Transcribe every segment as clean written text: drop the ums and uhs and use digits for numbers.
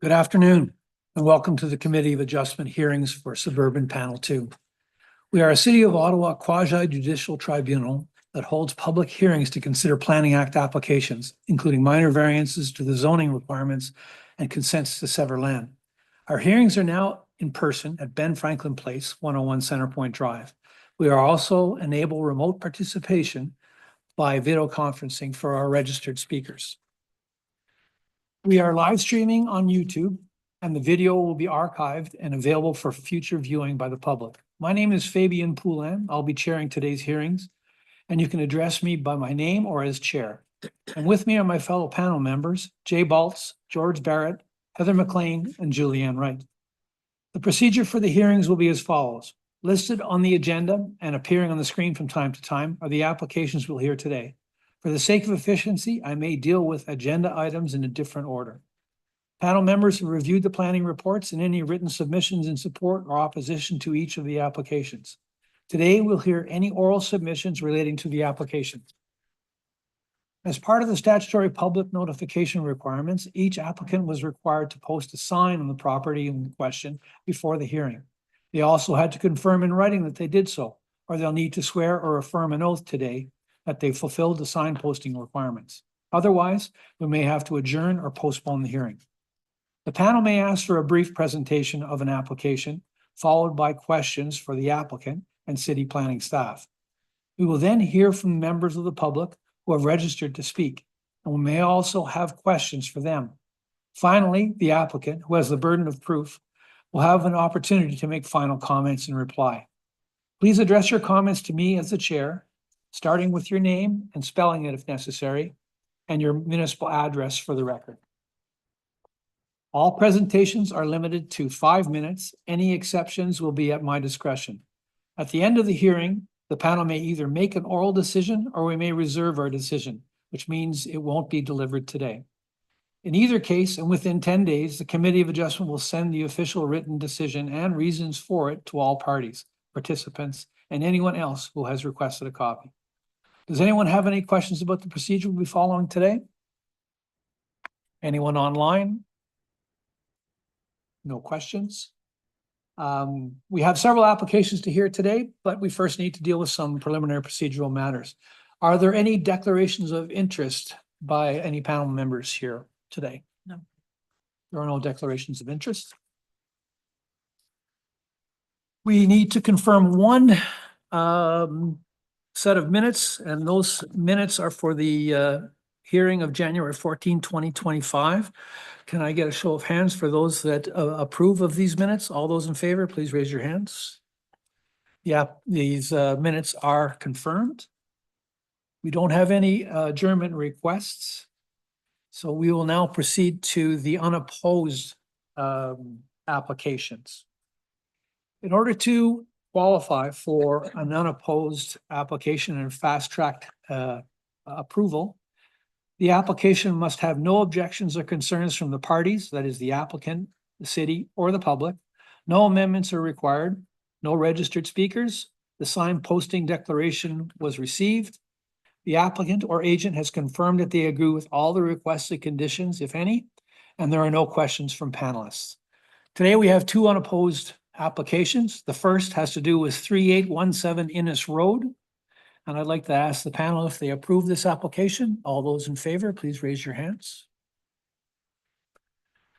Good afternoon, and welcome to the Committee of Adjustment hearings for Suburban Panel 2. We are a City of Ottawa quasi-judicial tribunal that holds public hearings to consider Planning Act applications, including minor variances to the zoning requirements and consents to sever land. Our hearings are now in person at Ben Franklin Place, 101 Centerpoint Drive. We are also enable remote participation by video conferencing for our registered speakers. We are live streaming on YouTube, and the video will be archived and available for future viewing by the public. My name is Fabian Poulin. I'll be chairing today's hearings, and you can address me by my name or as chair. And with me are my fellow panel members, Jay Baltz, George Barrett, Heather McLean, and Julianne Wright. The procedure for the hearings will be as follows. Listed on the agenda and appearing on the screen from time to time are the applications we'll hear today. For the sake of efficiency, I may deal with agenda items in a different order. Panel members have reviewed the planning reports and any written submissions in support or opposition to each of the applications. Today, we'll hear any oral submissions relating to the application. As part of the statutory public notification requirements, each applicant was required to post a sign on the property in question before the hearing. They also had to confirm in writing that they did so, or they'll need to swear or affirm an oath today that they fulfilled the sign posting requirements. Otherwise, we may have to adjourn or postpone the hearing. The panel may ask for a brief presentation of an application, followed by questions for the applicant and city planning staff. We will then hear from members of the public who have registered to speak, and we may also have questions for them. Finally, the applicant, who has the burden of proof, will have an opportunity to make final comments and reply. Please address your comments to me as the chair, starting with your name and spelling it if necessary, and your municipal address for the record. All presentations are limited to 5 minutes. Any exceptions will be at my discretion. At the end of the hearing, the panel may either make an oral decision or we may reserve our decision, which means it won't be delivered today. In either case, and within 10 days, the Committee of Adjustment will send the official written decision and reasons for it to all parties, participants, and anyone else who has requested a copy. Does anyone have any questions about the procedure we'll be following today? Anyone online? No questions. We have several applications to hear today, but we first need to deal with some preliminary procedural matters. Are there any declarations of interest by any panel members here today? No. There are no declarations of interest. We need to confirm one set of minutes, and those minutes are for the hearing of January 14, 2025. Can I get a show of hands for those that approve of these minutes? All those in favor, please raise your hands. Yeah, these minutes are confirmed. We don't have any adjournment requests. So we will now proceed to the unopposed applications. In order to qualify for an unopposed application and fast-track approval, the application must have no objections or concerns from the parties, that is the applicant, the city, or the public. No amendments are required, no registered speakers. The signed posting declaration was received. The applicant or agent has confirmed that they agree with all the requested conditions, if any, and there are no questions from panelists. Today, we have two unopposed applications. The first has to do with 3817 Inness Road. And I'd like to ask the panel if they approve this application. All those in favor, please raise your hands.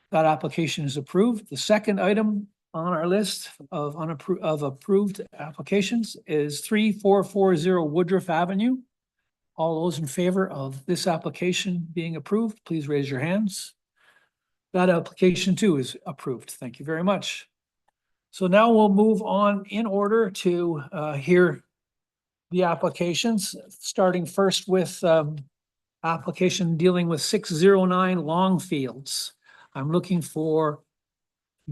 That application is approved. The second item on our list of approved applications is 3440 Woodroffe Avenue. All those in favor of this application being approved, please raise your hands. That application too is approved. Thank you very much. So now we'll move on in order to hear the applications, starting first with application dealing with 609 Longfields. I'm looking for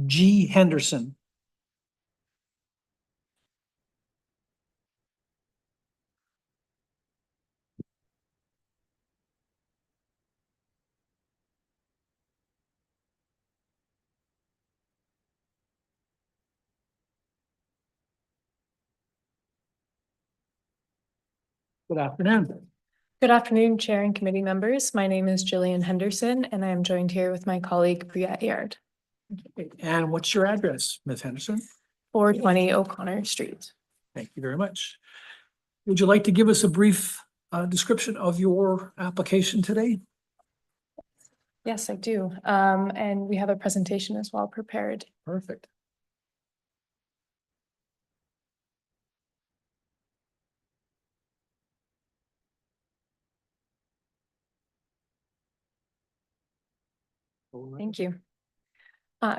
G. Henderson. Good afternoon. Good afternoon, Chair and committee members. My name is Jillian Henderson, and I am joined here with my colleague Priya Aird. And what's your address, Ms. Henderson? 420 O'Connor Street. Thank you very much. Would you like to give us a brief description of your application today? Yes, I do. And we have a presentation as well prepared. Perfect. Thank you.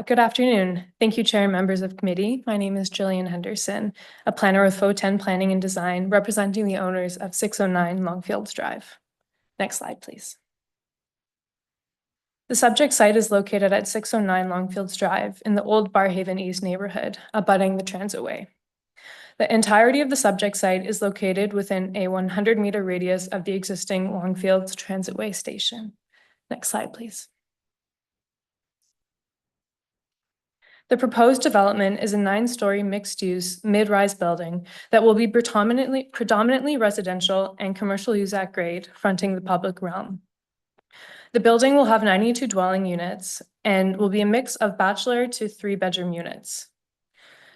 Good afternoon. Thank you, Chair and members of committee. My name is Jillian Henderson, a planner with FO10 Planning and Design, representing the owners of 609 Longfields Drive. Next slide, please. The subject site is located at 609 Longfields Drive in the old Barrhaven East neighborhood, abutting the Transitway. The entirety of the subject site is located within a 100-meter radius of the existing Longfields Transitway station. Next slide, please. The proposed development is a 9-story mixed-use mid-rise building that will be predominantly residential and commercial use at grade, fronting the public realm. The building will have 92 dwelling units and will be a mix of bachelor to 3-bedroom units.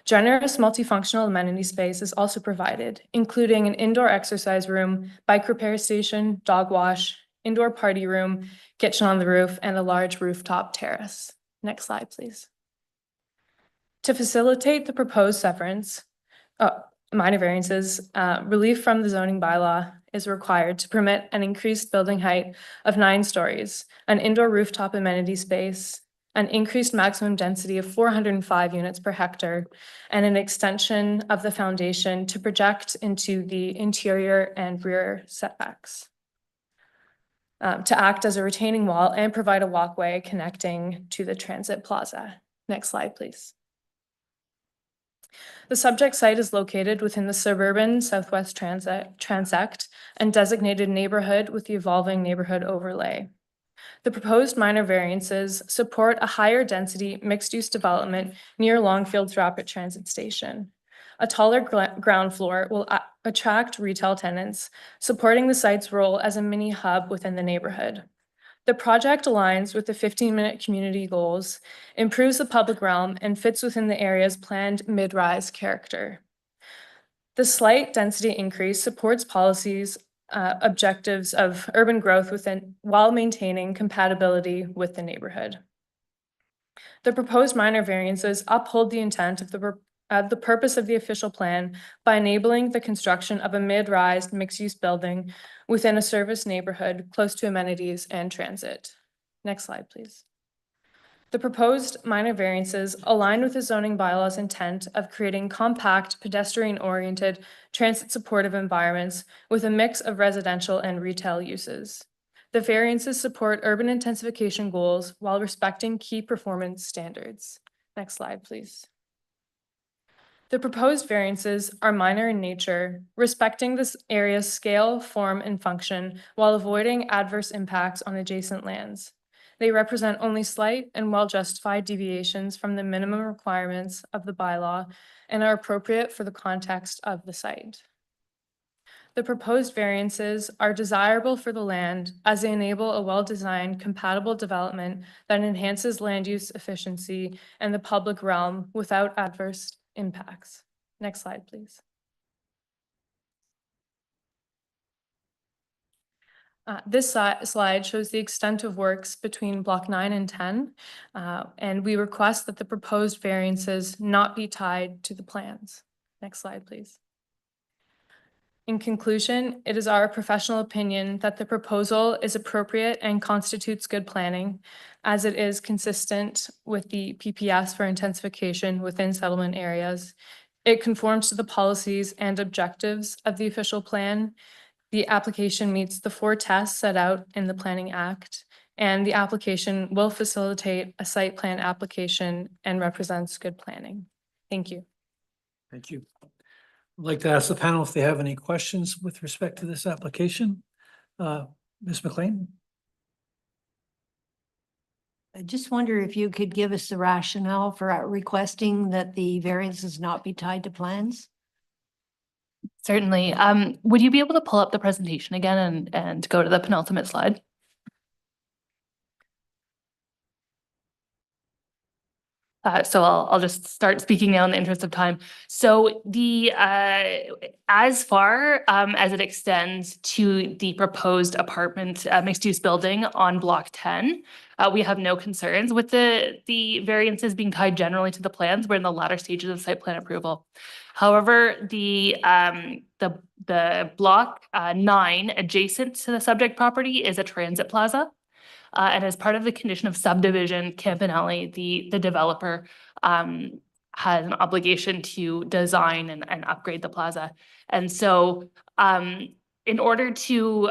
Generous multifunctional amenity space is also provided, including an indoor exercise room, bike repair station, dog wash, indoor party room, kitchen on the roof, and a large rooftop terrace. Next slide, please. To facilitate the proposed minor variances, relief from the zoning bylaw is required to permit an increased building height of 9 stories, an indoor rooftop amenity space, an increased maximum density of 405 units per hectare, and an extension of the foundation to project into the interior and rear setbacks. To act as a retaining wall and provide a walkway connecting to the transit plaza. Next slide, please. The subject site is located within the suburban Southwest Transect and designated neighborhood with the evolving neighborhood overlay. The proposed minor variances support a higher density mixed-use development near Longfields Rapid Transit Station. A taller ground floor will attract retail tenants, supporting the site's role as a mini hub within the neighborhood. The project aligns with the 15-minute community goals, improves the public realm, and fits within the area's planned mid-rise character. The slight density increase supports policies objectives of urban growth while maintaining compatibility with the neighborhood. The proposed minor variances uphold the intent of the purpose of the official plan by enabling the construction of a mid-rise mixed-use building within a service neighborhood close to amenities and transit. Next slide, please. The proposed minor variances align with the zoning bylaw's intent of creating compact, pedestrian-oriented, transit-supportive environments with a mix of residential and retail uses. The variances support urban intensification goals while respecting key performance standards. Next slide, please. The proposed variances are minor in nature, respecting this area's scale, form, and function while avoiding adverse impacts on adjacent lands. They represent only slight and well-justified deviations from the minimum requirements of the bylaw and are appropriate for the context of the site. The proposed variances are desirable for the land as they enable a well-designed, compatible development that enhances land use efficiency and the public realm without adverse impacts. Next slide, please. This slide shows the extent of works between block 9 and 10, and we request that the proposed variances not be tied to the plans. Next slide, please. In conclusion, it is our professional opinion that the proposal is appropriate and constitutes good planning, as it is consistent with the PPS for intensification within settlement areas. It conforms to the policies and objectives of the official plan. The application meets the 4 tests set out in the Planning Act, and the application will facilitate a site plan application and represents good planning. Thank you. Thank you. I'd like to ask the panel if they have any questions with respect to this application. Ms. McLean? I just wonder if you could give us the rationale for requesting that the variances not be tied to plans? Certainly. Would you be able to pull up the presentation again and go to the penultimate slide? So I'll just start speaking now in the interest of time. So the as far as it extends to the proposed apartment mixed use building on block 10, we have no concerns with the variances being tied generally to the plans. We're in the latter stages of site plan approval. However, the block 9 adjacent to the subject property is a transit plaza. And as part of the condition of subdivision, Campanelli, the developer, has an obligation to design and upgrade the plaza. And so in order to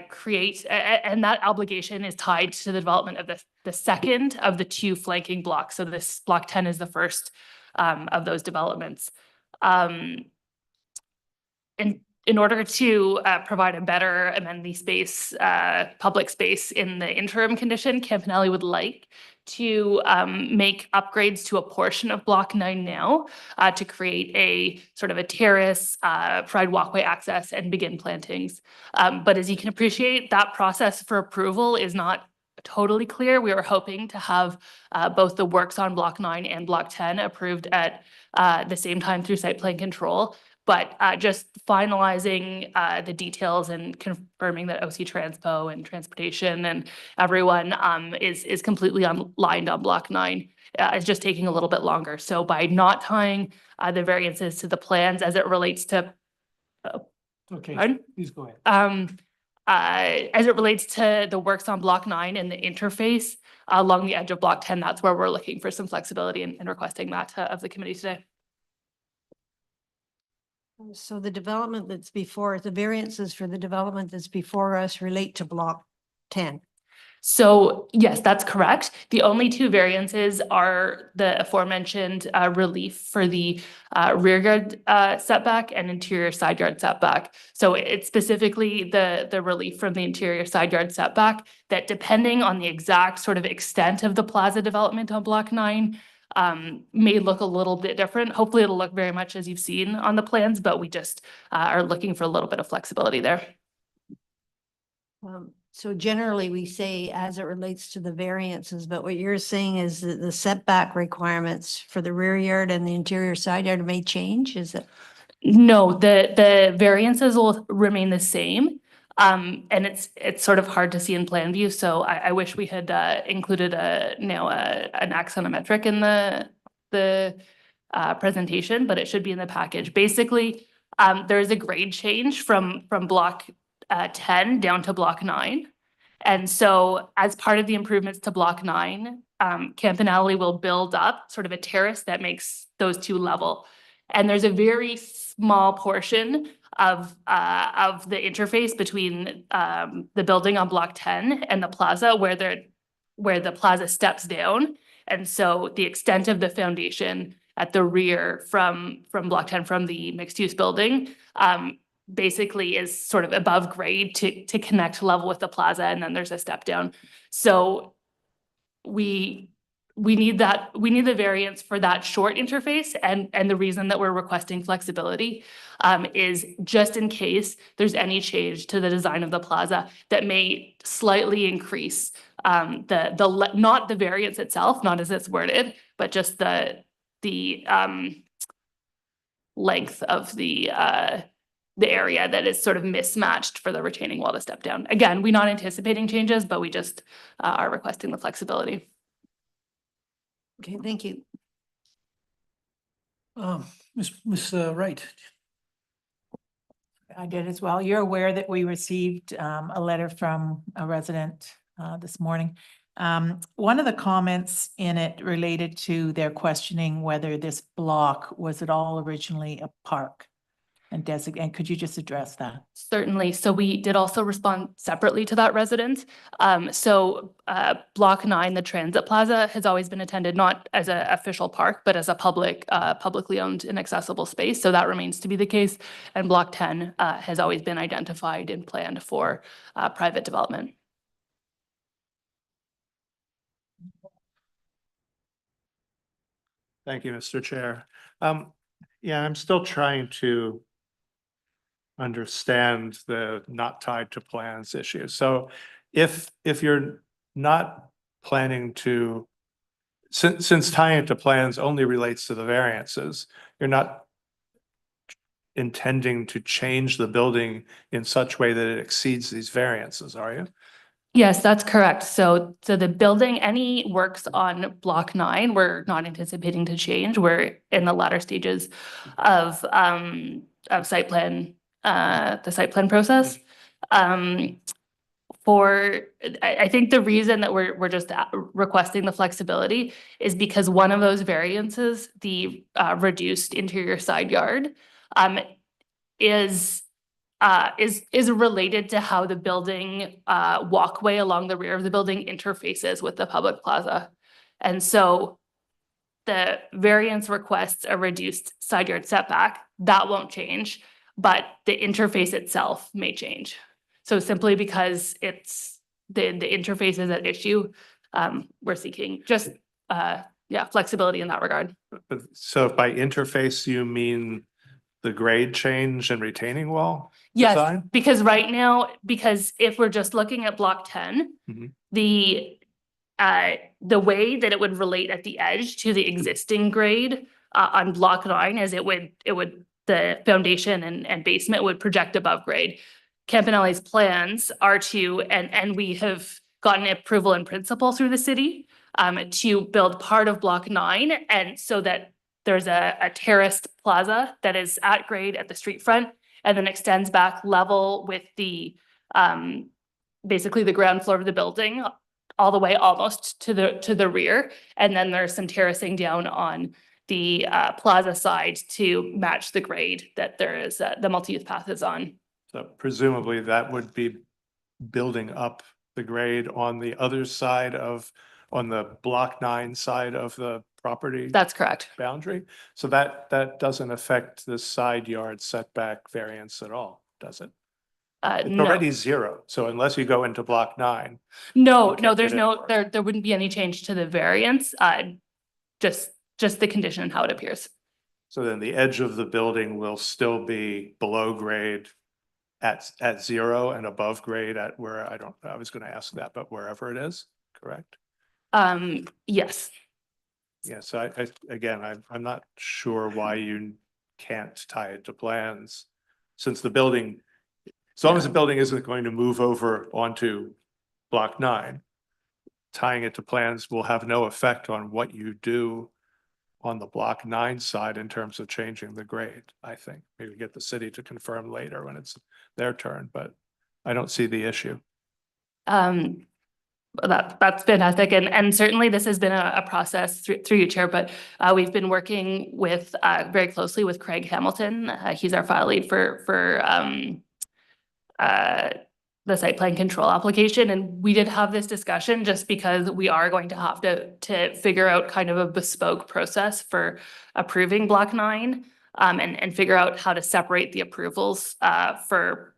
create, and that obligation is tied to the development of the second of the 2 flanking blocks. So this block 10 is the first of those developments. In order to provide a better amenity space, public space in the interim condition, Campanelli would like to make upgrades to a portion of block 9 now to create a sort of a terrace, provide walkway access and begin plantings. But as you can appreciate, that process for approval is not totally clear. We were hoping to have both the works on block 9 and block 10 approved at the same time through site plan control. But just finalizing the details and confirming that OC Transpo and transportation and everyone is completely aligned on block 9 is just taking a little bit longer. So by not tying the variances to the plans as it relates to Okay, pardon? please go ahead. As it relates to the works on block 9 and the interface along the edge of block 10, that's where we're looking for some flexibility and requesting that of the committee today. So the development that's before, the variances for the development that's before us relate to block 10. So yes, that's correct. The only 2 variances are the aforementioned relief for the rear yard setback and interior side yard setback. So it's specifically the relief from the interior side yard setback that, depending on the exact sort of extent of the plaza development on block 9, may look a little bit different. Hopefully it'll look very much as you've seen on the plans, but we just are looking for a little bit of flexibility there. So generally we say as it relates to the variances, but what you're saying is that the setback requirements for the rear yard and the interior side yard may change, is it? No, the variances will remain the same. And it's sort of hard to see in plan view, so I wish we had included an axonometric in the presentation, but it should be in the package. Basically, there is a grade change from block 10 down to block 9. And so as part of the improvements to block 9, Campanelli will build up sort of a terrace that makes those 2 level. And there's a very small portion of the interface between the building on block 10 and the plaza where the plaza steps down. And so the extent of the foundation at the rear from block 10, from the mixed use building, basically is sort of above grade to connect level with the plaza, and then there's a step down. So we need the variance for that short interface, and the reason that we're requesting flexibility is just in case there's any change to the design of the plaza that may slightly increase not the variance itself, not as it's worded, but just the length of the area that is sort of mismatched for the retaining wall to step down. Again, we're not anticipating changes, but we just are requesting the flexibility. Okay, thank you. Ms. Wright. I did as well. You're aware that we received a letter from a resident this morning. One of the comments in it related to their questioning whether this block was at all originally a park and designate. Could you just address that? Certainly. So we did also respond separately to that resident. Block 9, the Transit Plaza, has always been attended not as an official park, but as a publicly owned and accessible space. So that remains to be the case. And Block 10 has always been identified and planned for private development. Thank you, Mr. Chair. Yeah, I'm still trying to understand the not tied to plans issue. So if you're not planning to, since tying it to plans only relates to the variances, you're not intending to change the building in such way that it exceeds these variances, are you? Yes, that's correct. So the building, any works on block 9, we're not anticipating to change. We're in the latter stages of site plan, the site plan process. I think the reason that we're just requesting the flexibility is because one of those variances, the reduced interior side yard, is related to how the building walkway along the rear of the building interfaces with the public plaza. And so the variance requests a reduced side yard setback. That won't change, but the interface itself may change. So simply because it's the interface is at issue, we're seeking just flexibility in that regard. But so by interface, you mean the grade change and retaining wall? Yes, design? because right now, because if we're just looking at block 10, Mhm. the way that it would relate at the edge to the existing grade on block 9 is it would the foundation and basement would project above grade. Campanelli's plans are to, and we have gotten approval in principle through the city to build part of block 9, and so that there's a terraced plaza that is at grade at the street front and then extends back level with the basically the ground floor of the building all the way almost to the rear. And then there's some terracing down on the plaza side to match the grade that there is the multi-use path is on. So presumably that would be building up the grade on the other side on the block 9 side of the property That's correct. boundary. So that doesn't affect the side yard setback variance at all, does it? It's No. already 0. So unless you go into block 9. No, You no, can't there's get no, anywhere. there wouldn't be any change to the variance, just the condition and how it appears. So then the edge of the building will still be below grade at 0 and above grade at where I was going to ask that, but wherever it is, correct? Yes. Yeah, so I'm not sure why you can't tie it to plans, since the building, as long as the building isn't going to move over onto block 9, tying it to plans will have no effect on what you do on the block 9 side in terms of changing the grade, I think. Maybe get the city to confirm later when it's their turn, but I don't see the issue. That's fantastic. And certainly this has been a process through you, Chair, but we've been working with very closely with Craig Hamilton. He's our file lead for the site plan control application. And we did have this discussion just because we are going to have to figure out kind of a bespoke process for approving block 9 and figure out how to separate the approvals for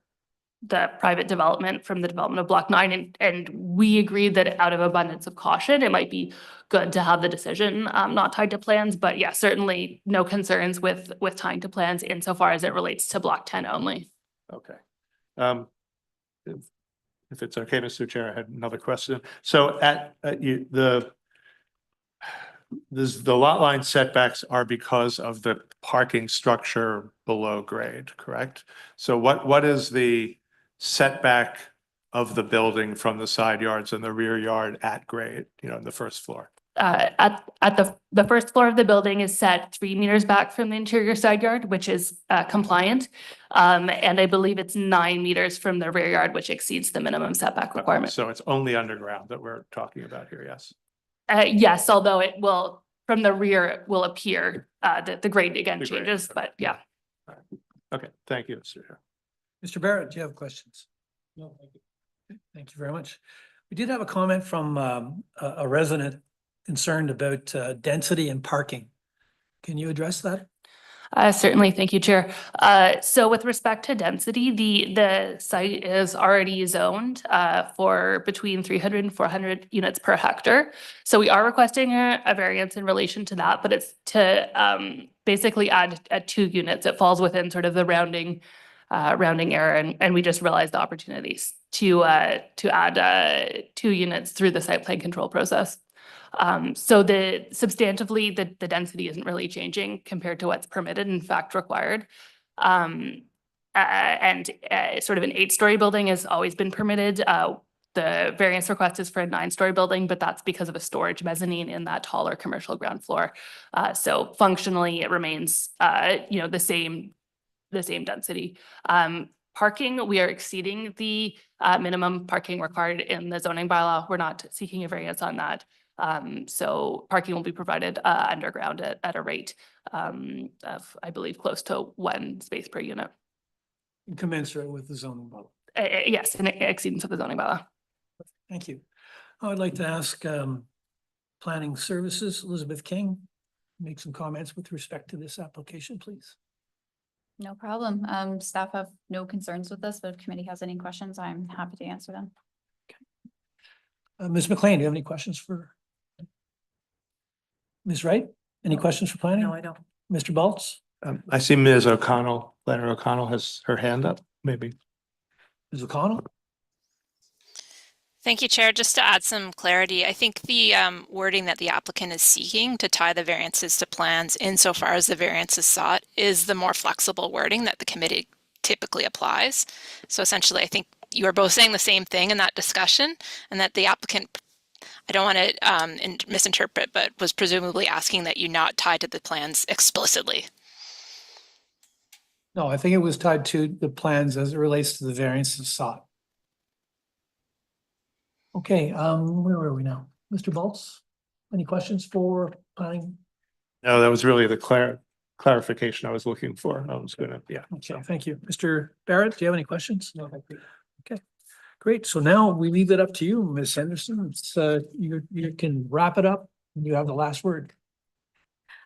the private development from the development of block 9. And we agreed that out of abundance of caution, it might be good to have the decision not tied to plans, but yeah, certainly no concerns with tying to plans insofar as it relates to block 10 only. Okay. If it's okay, Mr. Chair, I had another question. So the lot line setbacks are because of the parking structure below grade, correct? So what is the setback of the building from the side yards and the rear yard at grade, in the first floor? At the first floor of the building is set 3 meters back from the interior side yard, which is compliant. And I believe it's 9 meters from the rear yard, which exceeds the minimum setback requirement. So it's only underground that we're talking about here, yes? Yes, although it will, from the rear, it will appear that the grade again The grade, changes, okay. but yeah. Okay, thank you, Mr. Chair. Mr. Barrett, do you have questions? No, thank you. Okay, thank you very much. We did have a comment from a resident concerned about density and parking. Can you address that? Certainly, thank you, Chair. So with respect to density, the site is already zoned for between 300 and 400 units per hectare. So we are requesting a variance in relation to that, but it's to basically add 2 units. It falls within sort of the rounding rounding error, and we just realized the opportunities to add 2 units through the site plan control process. So substantively, the density isn't really changing compared to what's permitted, in fact, required. And sort of an 8-story building has always been permitted. The variance request is for a 9-story building, but that's because of a storage mezzanine in that taller commercial ground floor. So functionally, it remains, the same density. Parking, we are exceeding the minimum parking required in the zoning bylaw. We're not seeking a variance on that. So parking will be provided underground at a rate of, I believe, close to 1 space per unit. Commensurate with the zoning bylaw. Yes, in exceedance of the zoning bylaw. Thank you. I would like to ask Planning Services, Elizabeth King, make some comments with respect to this application, please. No problem. Staff have no concerns with this, but if committee has any questions, I'm happy to answer them. Ms. McLean, do you have any questions for Ms. Wright? Any questions for planning? No, I don't. Mr. Baltz? I see Ms. O'Connell, Leonard O'Connell has her hand up, maybe. Ms. O'Connell? Thank you, Chair. Just to add some clarity, I think the wording that the applicant is seeking to tie the variances to plans insofar as the variance is sought is the more flexible wording that the committee typically applies. So essentially, I think you are both saying the same thing in that discussion, and that the applicant, I don't want to misinterpret, but was presumably asking that you not tie to the plans explicitly. No, I think it was tied to the plans as it relates to the variances sought. Okay, where are we now? Mr. Baltz, any questions for planning? No, that was really the clarification I was looking for. I was gonna, yeah. Okay, thank you. Mr. Barrett, do you have any questions? No, thank you. Okay, great. So now we leave it up to you, Ms. Henderson. It's you can wrap it up. You have the last word.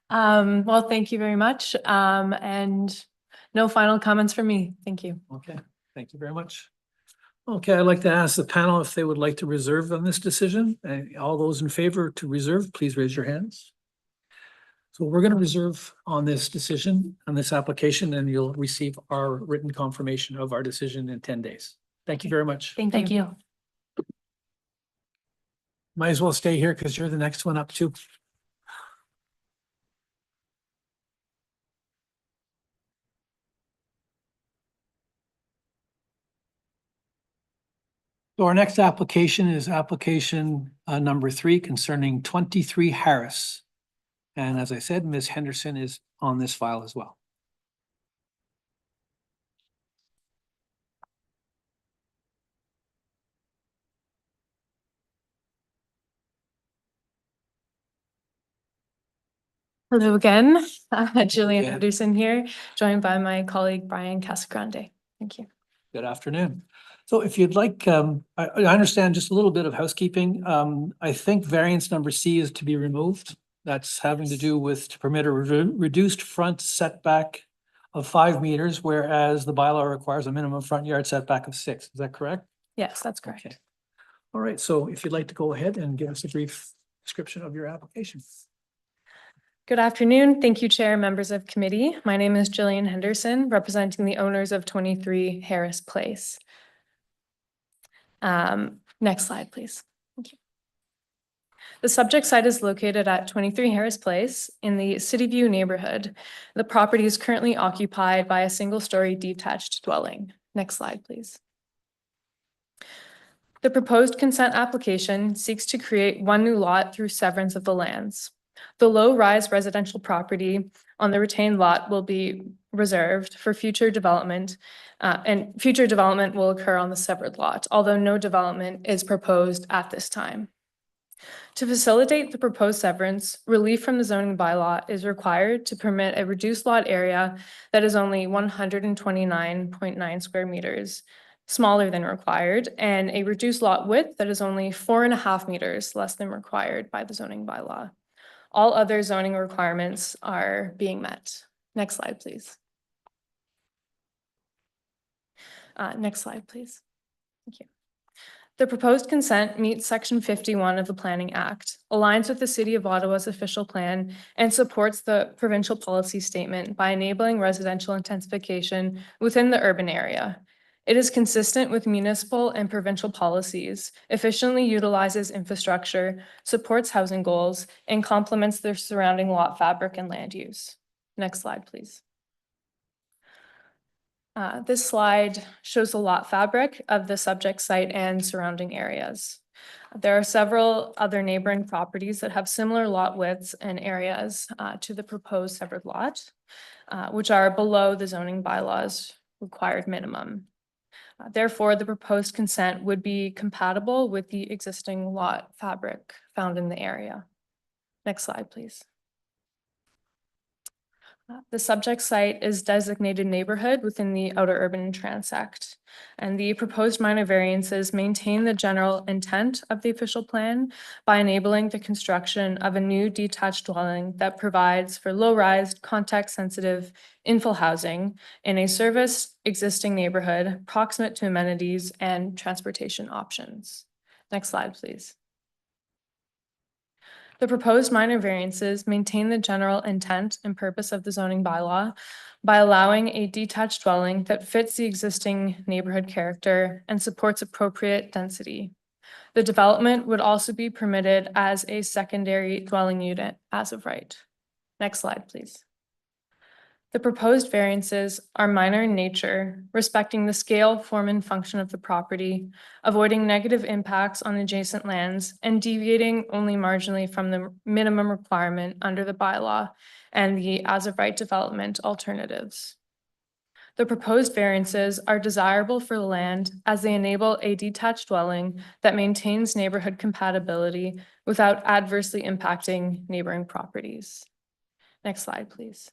Well, thank you very much. And no final comments from me. Thank you. Okay, thank you very much. Okay, I'd like to ask the panel if they would like to reserve on this decision. All those in favor to reserve, please raise your hands. So we're going to reserve on this decision, on this application, and you'll receive our written confirmation of our decision in 10 days. Thank you very much. Thank you. Might as well stay here because you're the next one up too. So our next application is application number 3 concerning 23 Harris. And as I said, Ms. Henderson is on this file as well. Hello again, Jillian Yeah. Henderson here, joined by my colleague Brian Casagrande. Thank you. Good afternoon. So if you'd like, I understand just a little bit of housekeeping. I think variance number C is to be removed. That's having to do with to permit a reduced front setback of 5 meters, whereas the bylaw requires a minimum front yard setback of 6. Is that correct? Yes, that's correct. Okay. All right. So if you'd like to go ahead and give us a brief description of your application. Good afternoon. Thank you, Chair, members of committee. My name is Jillian Henderson, representing the owners of 23 Harris Place. Next slide, please. Thank you. The subject site is located at 23 Harris Place in the City View neighborhood. The property is currently occupied by a single-story detached dwelling. Next slide, please. The proposed consent application seeks to create 1 new lot through severance of the lands. The low-rise residential property on the retained lot will be reserved for future development, and future development will occur on the severed lot, although no development is proposed at this time. To facilitate the proposed severance, relief from the zoning bylaw is required to permit a reduced lot area that is only 129.9 square meters, smaller than required, and a reduced lot width that is only 4.5 meters less than required by the zoning bylaw. All other zoning requirements are being met. Next slide, please. Next slide, please. Thank you. The proposed consent meets Section 51 of the Planning Act, aligns with the City of Ottawa's official plan, and supports the provincial policy statement by enabling residential intensification within the urban area. It is consistent with municipal and provincial policies, efficiently utilizes infrastructure, supports housing goals, and complements their surrounding lot fabric and land use. Next slide, please. This slide shows the lot fabric of the subject site and surrounding areas. There are several other neighboring properties that have similar lot widths and areas to the proposed severed lot, which are below the zoning bylaws required minimum. Therefore, the proposed consent would be compatible with the existing lot fabric found in the area. Next slide, please. The subject site is designated neighborhood within the outer urban transect, and the proposed minor variances maintain the general intent of the official plan by enabling the construction of a new detached dwelling that provides for low-rise, context-sensitive infill housing in a serviced existing neighborhood proximate to amenities and transportation options. Next slide, please. The proposed minor variances maintain the general intent and purpose of the zoning bylaw by allowing a detached dwelling that fits the existing neighborhood character and supports appropriate density. The development would also be permitted as a secondary dwelling unit as of right. Next slide, please. The proposed variances are minor in nature, respecting the scale, form, and function of the property, avoiding negative impacts on adjacent lands, and deviating only marginally from the minimum requirement under the bylaw and the as-of-right development alternatives. The proposed variances are desirable for the land as they enable a detached dwelling that maintains neighborhood compatibility without adversely impacting neighboring properties. Next slide, please.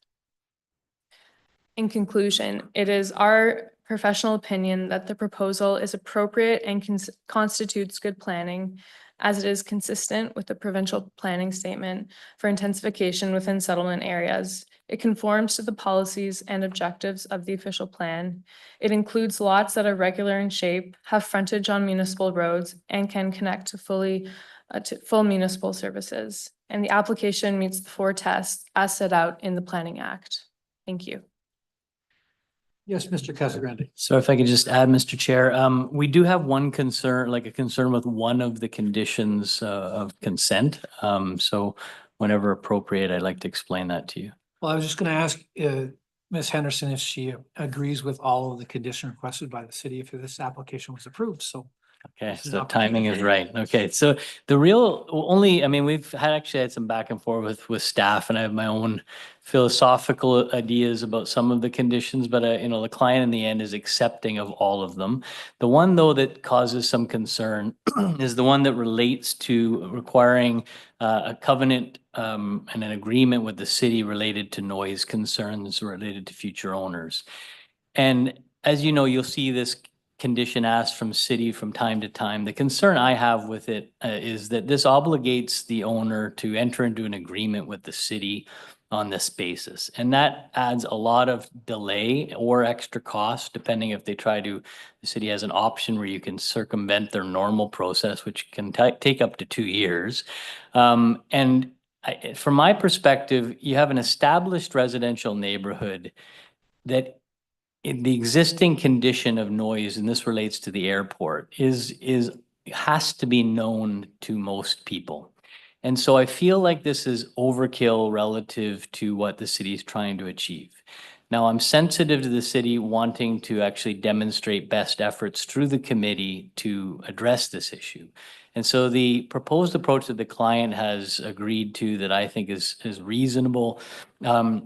In conclusion, it is our professional opinion that the proposal is appropriate and constitutes good planning, as it is consistent with the provincial planning statement for intensification within settlement areas. It conforms to the policies and objectives of the official plan. It includes lots that are regular in shape, have frontage on municipal roads, and can connect to full municipal services. And the application meets the 4 tests as set out in the Planning Act. Thank you. Yes, Mr. Casagrande. So if I could just add, Mr. Chair, we do have one concern, like a concern with one of the conditions of consent. So whenever appropriate, I'd like to explain that to you. Well, I was just going to ask Ms. Henderson if she agrees with all of the conditions requested by the city if this application was approved. So Okay, This is so an timing is right. Okay, so the real only, I mean, we've actually had some back and forth with staff, and I have my own philosophical ideas about some of the conditions, but the client in the end is accepting of all of them. The one though that causes some concern is the one that relates to requiring a covenant and an agreement with the city related to noise concerns related to future owners. And as you know, you'll see this condition asked from city from time to time. The concern I have with it is that this obligates the owner to enter into an agreement with the city on this basis. And that adds a lot of delay or extra cost, depending if they try to, the city has an option where you can circumvent their normal process, which can take up to 2 years. From my perspective, you have an established residential neighborhood that in the existing condition of noise, and this relates to the airport, has to be known to most people. And so I feel like this is overkill relative to what the city is trying to achieve. Now, I'm sensitive to the city wanting to actually demonstrate best efforts through the committee to address this issue. And so the proposed approach that the client has agreed to that I think is reasonable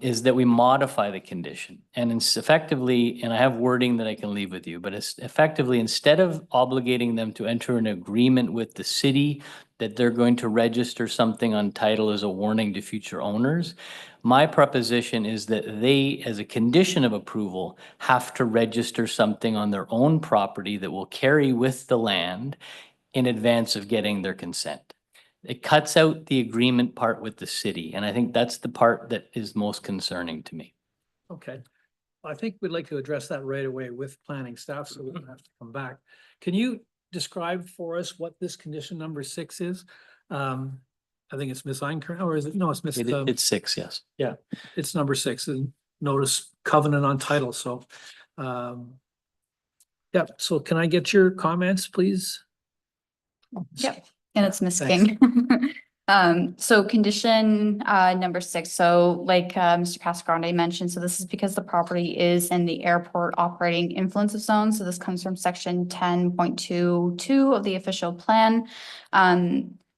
is that we modify the condition. And it's effectively, and I have wording that I can leave with you, but it's effectively, instead of obligating them to enter an agreement with the city that they're going to register something on title as a warning to future owners, my proposition is that they, as a condition of approval, have to register something on their own property that will carry with the land in advance of getting their consent. It cuts out the agreement part with the city, and I think that's the part that is most concerning to me. Okay. I think we'd like to address that right away with planning staff, so we don't have to come back. Can you describe for us what this condition number 6 is? I think it's Miss Einkorn, or is it, no, it's Miss, It's 6, yes. it's number 6, and notice covenant on title, so. Yeah, so can I get your comments, please? Yep. And it's Miss Thanks. King. So condition, number 6, so like, Mr. Casagrande mentioned, so this is because the property is in the airport operating influence zone. So this comes from section 10.22 of the official plan.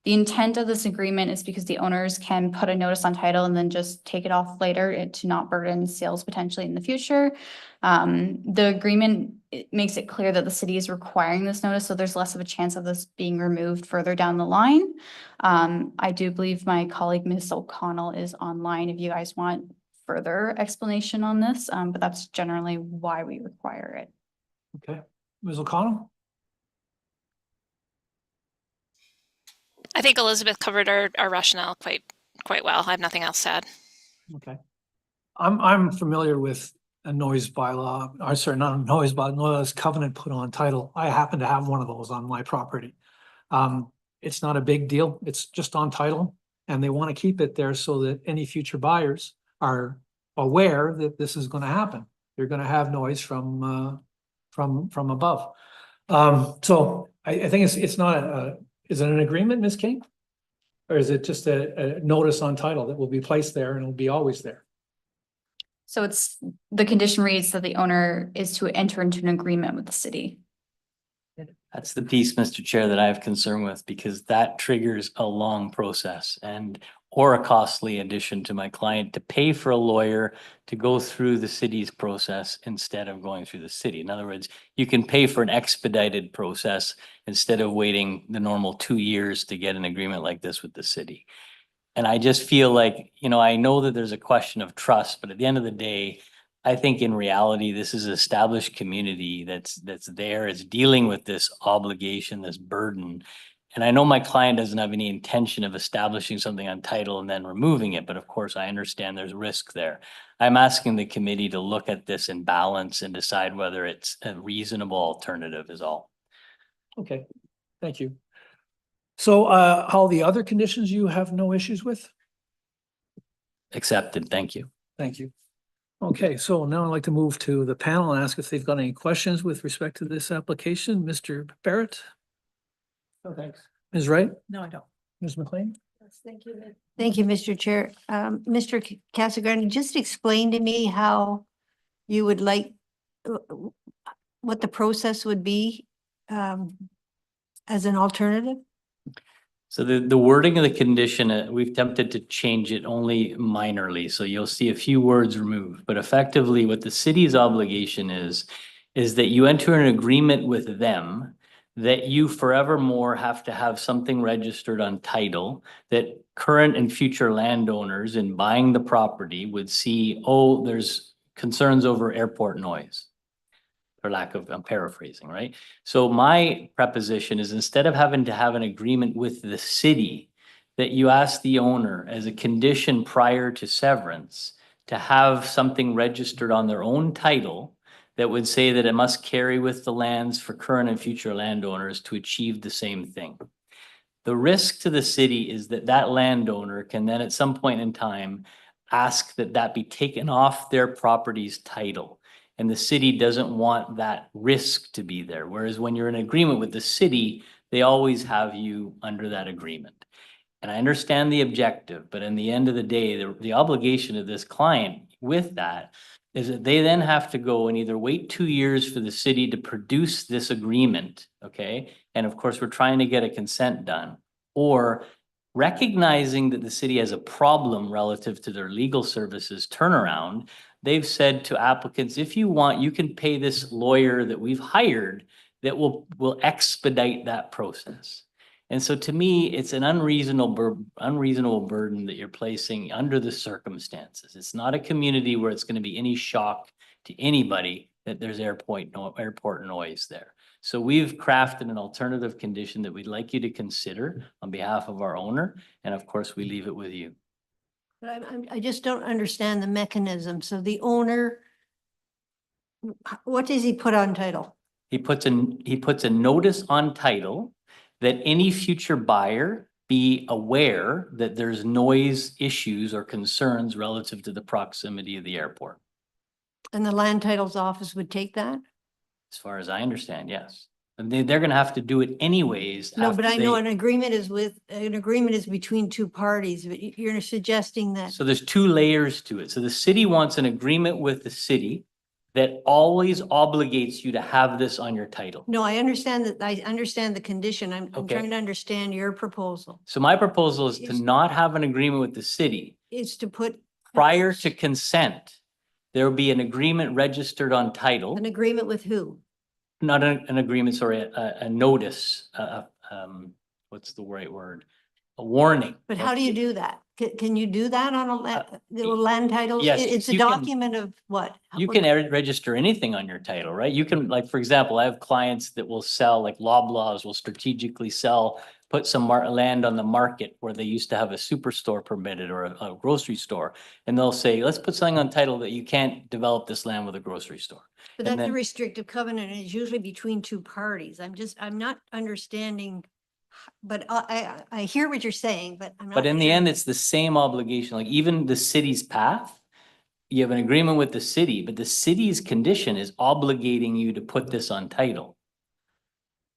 The intent of this agreement is because the owners can put a notice on title and then just take it off later to not burden sales potentially in the future. The agreement, it makes it clear that the city is requiring this notice, so there's less of a chance of this being removed further down the line. I do believe my colleague, Ms. O'Connell, is online if you guys want further explanation on this, but that's generally why we require it. Okay, Ms. O'Connell? I think Elizabeth covered our rationale quite well. I have nothing else to add. Okay. I'm familiar with a noise bylaw, or sorry, not a noise bylaw, noise covenant put on title. I happen to have one of those on my property. It's not a big deal. It's just on title, and they want to keep it there so that any future buyers are aware that this is going to happen. They're going to have noise from above. So I think it's not is it an agreement, Ms. King? Or is it just a notice on title that will be placed there and it'll be always there? So it's, the condition reads that the owner is to enter into an agreement with the city. That's the piece, Mr. Chair, that I have concern with, because that triggers a long process or a costly addition to my client to pay for a lawyer to go through the city's process instead of going through the city. In other words, you can pay for an expedited process instead of waiting the normal 2 years to get an agreement like this with the city. And I just feel like, I know that there's a question of trust, but at the end of the day, I think in reality, this is an established community that's there, is dealing with this obligation, this burden. And I know my client doesn't have any intention of establishing something on title and then removing it, but of course I understand there's risk there. I'm asking the committee to look at this in balance and decide whether it's a reasonable alternative is all. Okay, thank you. So all the other conditions you have no issues with? Accepted, thank you. Thank you. Okay, so now I'd like to move to the panel and ask if they've got any questions with respect to this application. Mr. Barrett? Oh, thanks. Ms. Wright? No, I don't. Ms. McLean? Thank you. Thank you, Mr. Chair. Mr. Casagrande, just explain to me how you would like, what the process would be as an alternative? So the wording of the condition, we've attempted to change it only minorly. So you'll see a few words removed, but effectively what the city's obligation is that you enter an agreement with them that you forevermore have to have something registered on title, that current and future landowners in buying the property would see, oh, there's concerns over airport noise. For lack of, I'm paraphrasing, right? So my preposition is, instead of having to have an agreement with the city, that you ask the owner as a condition prior to severance to have something registered on their own title that would say that it must carry with the lands for current and future landowners to achieve the same thing. The risk to the city is that that landowner can then at some point in time ask that that be taken off their property's title. And the city doesn't want that risk to be there. Whereas when you're in agreement with the city, they always have you under that agreement. And I understand the objective, but in the end of the day, the obligation of this client with that is that they then have to go and either wait 2 years for the city to produce this agreement, okay? And of course, we're trying to get a consent done, or recognizing that the city has a problem relative to their legal services turnaround. They've said to applicants, if you want, you can pay this lawyer that we've hired that will expedite that process. And so to me, it's an unreasonable burden that you're placing under the circumstances. It's not a community where it's going to be any shock to anybody that there's airport noise there. So we've crafted an alternative condition that we'd like you to consider on behalf of our owner. And of course, we leave it with you. But I just don't understand the mechanism. So the owner, what does he put on title? he puts a notice on title that any future buyer be aware that there's noise issues or concerns relative to the proximity of the airport. And the land titles office would take that? As far as I understand, yes. And they're gonna have to do it anyways. No, but after I know they- an agreement is between two parties, but you're suggesting that. So there's two layers to it. So the city wants an agreement with the city that always obligates you to have this on your title. No, I understand that. I understand the condition. I'm Okay. trying to understand your proposal. So my proposal is to Is- not have an agreement with the city. Is to put. Prior to consent, there will be an agreement registered on title, An agreement with who? not an agreement, sorry, a notice, what's the right word? A warning. But how do you do that? Can you do that on the land titles? yes, It's a you can- document of what? You can register anything on your title, right? You can, like, for example, I have clients that will sell, like Loblaws will strategically sell, put some land on the market where they used to have a superstore permitted or a grocery store. And they'll say, let's put something on title that you can't develop this land with a grocery store. But and that's a then- restrictive covenant and it's usually between two parties. I'm not understanding. But I hear what you're saying, but I'm not. But in the sure. end, it's the same obligation, like even the city's path. You have an agreement with the city, but the city's condition is obligating you to put this on title.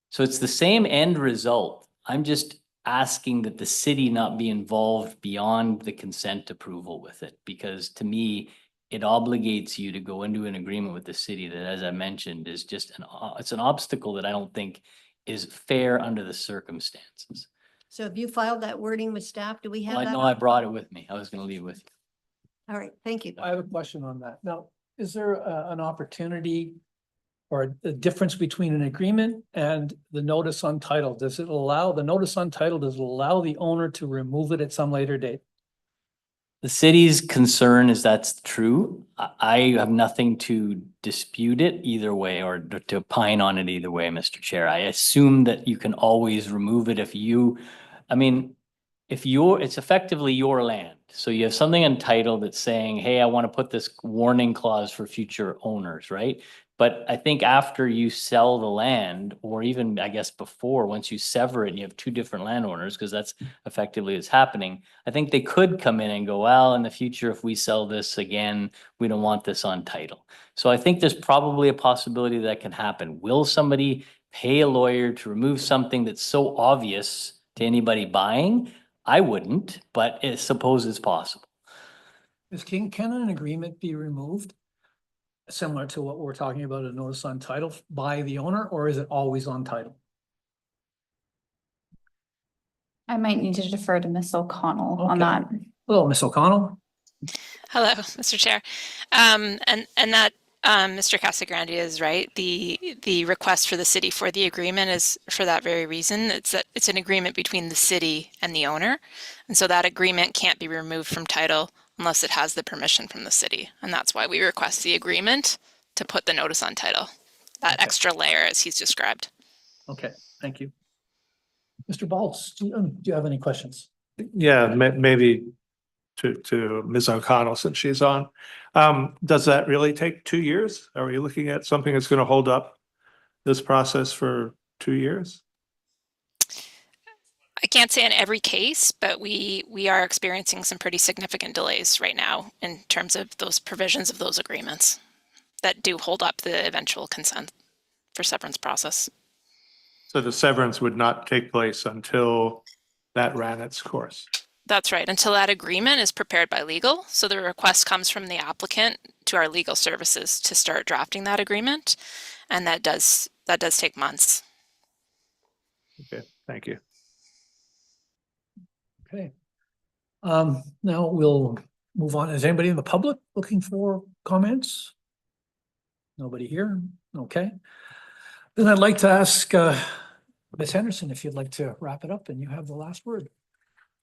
So it's the same end result. I'm just asking that the city not be involved beyond the consent approval with it, because to me, it obligates you to go into an agreement with the city that, as I mentioned, is just it's an obstacle that I don't think is fair under the circumstances. So have you filed that wording with staff? Do we have I that? know I brought it with me. I was gonna leave it with you. All right, thank you. I have a question on that. Now, is there an opportunity or a difference between an agreement and the notice on title? Does it allow, the notice on title, does it allow the owner to remove it at some later date? The city's concern is that's true. I have nothing to dispute it either way or to opine on it either way, Mr. Chair. I assume that you can always remove it if you, I mean, it's effectively your land. So you have something entitled that's saying, hey, I want to put this warning clause for future owners, right? But I think after you sell the land, or even I guess before, once you sever it and you have two different landowners, because that's effectively what's happening, I think they could come in and go, well, in the future, if we sell this again, we don't want this on title. So I think there's probably a possibility that can happen. Will somebody pay a lawyer to remove something that's so obvious to anybody buying? I wouldn't, but I suppose it's possible. Can an agreement be removed? Similar to what we're talking about, a notice on title by the owner, or is it always on title? I might need to defer to Ms. O'Connell on Okay. that. Hello, Ms. O'Connell. Hello, Mr. Chair. And that Mr. Casagrande is right. The request for the city for the agreement is for that very reason. It's an agreement between the city and the owner. And so that agreement can't be removed from title unless it has the permission from the city. And that's why we request the agreement to put the notice on title. That Okay. extra layer as he's described. Okay, thank you. Mr. Baltz, do you have any questions? Yeah, maybe to Ms. O'Connell, since she's on. Does that really take 2 years? Are we looking at something that's going to hold up this process for 2 years? I can't say in every case, but we are experiencing some pretty significant delays right now in terms of those provisions of those agreements that do hold up the eventual consent for severance process. So the severance would not take place until that ran its course. That's right, until that agreement is prepared by legal. So the request comes from the applicant to our legal services to start drafting that agreement. And that does take months. Okay, thank you. Okay. Now we'll move on. Is anybody in the public looking for comments? Nobody here? Okay. Then I'd like to ask Ms. Henderson if you'd like to wrap it up, and you have the last word.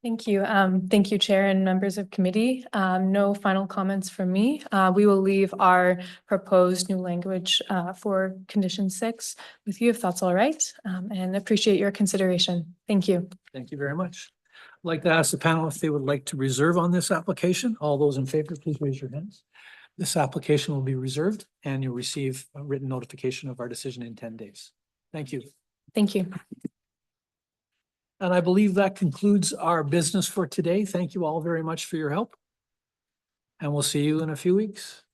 Thank you. Thank you, Chair and members of committee. No final comments from me. We will leave our proposed new language for condition 6 with you if that's all right, and appreciate your consideration. Thank you. Thank you very much. I'd like to ask the panel if they would like to reserve on this application. All those in favor, please raise your hands. This application will be reserved and you'll receive a written notification of our decision in 10 days. Thank you. Thank you. And I believe that concludes our business for today. Thank you all very much for your help. And we'll see you in a few weeks.